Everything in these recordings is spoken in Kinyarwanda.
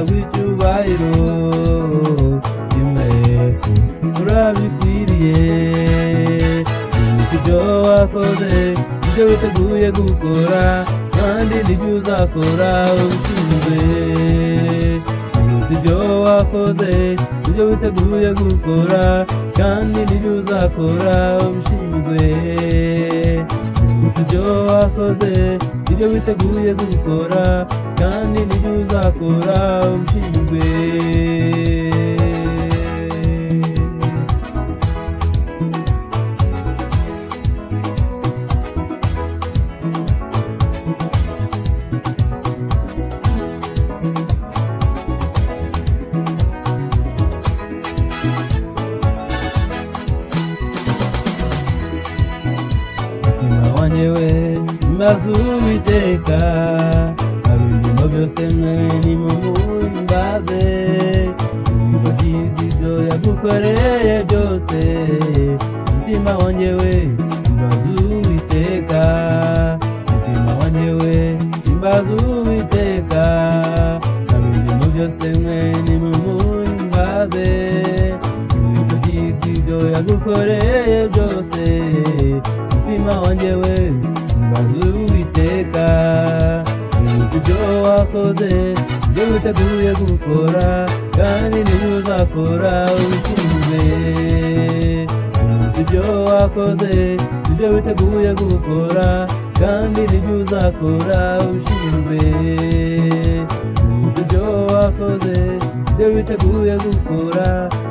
w'icyubahiro imeko urabikwiriye ibyo wakoze ibyo witeguye gukora kandi nibyo uzakora ubishinzwe ibyo wakoze ibyo witeguye gukora kandi nibyo uzakora ubishinzwe ibyo wakoze ibyo witeguye gukora kandi nibyo uzakora ubishinzwe wanyewe maze Uwiteka abindimo byose mwe nimumuhimbaze ibigo byiza ibyo yagukoreye byose umutima wanyewe himbaza Uwiteka umutima wanyewe himbaza Uwiteka abindimo byose mwe nimumuhimbaze ibigo byiza ibyo yagukoreye byose umutima wanjewe himbaza Uwiteka ibyo wakoze ibyo witeguye gukora kandi nibyo uzakora ubishinzwe ibyo wakoze ibyo witeguye gukora kandi nibyo uzakora ubishinzwe ibyo wakoze ibyo witeguye gukora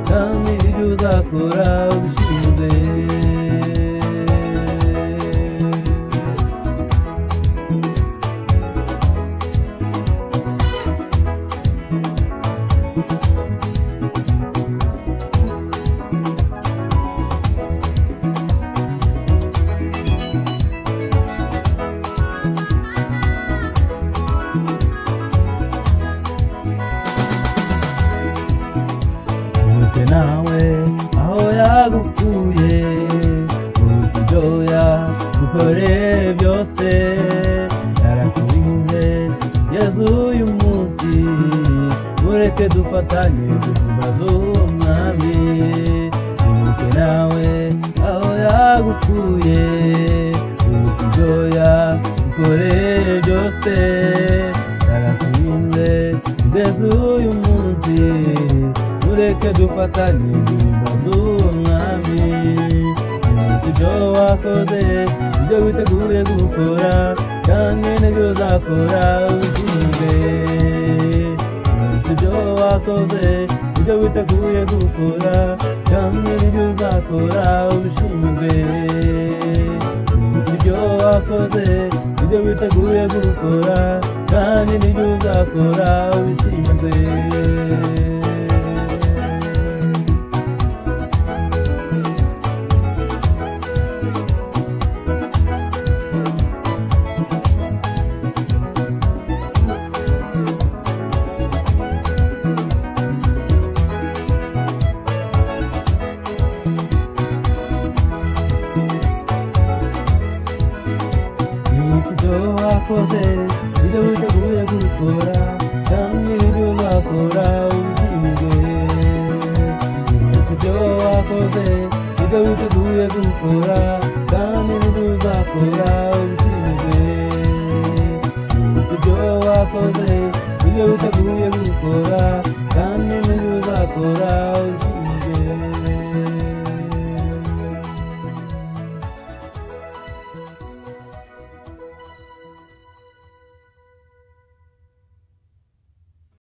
kandi nibyo uzakora ubishinzwe nawe aho yagukuye ibyo yagukoreye byose yarakurinze Yesu uyu munsi mureke dufatanye guhimbaza uwo mwami wibuke nawe aho yagukuye ibyo yagukoreye byose yarakurinze Yesu uyu munsi mureke dufatanye guhimbaza uwo mwami ibyo wakoze ibyo witeguye gukora kandi nibyo uzakora ubishinzwe ibyo wakoze ibyo witeguye gukora kandi nibyo uzakora ubishinzwe ibyo wakoze ibyo witeguye gukora kandi nibyo uzakora ubishinzwe wakoze ibyo witeguye gukora kandi nibyo uzakora ubishinzwe ibyo wakoze ibyo witeguye gukora kandi nibyo uzakora ubishinzwe ibyo wakoze ibyo witeguye gukora kandi nibyo uzakora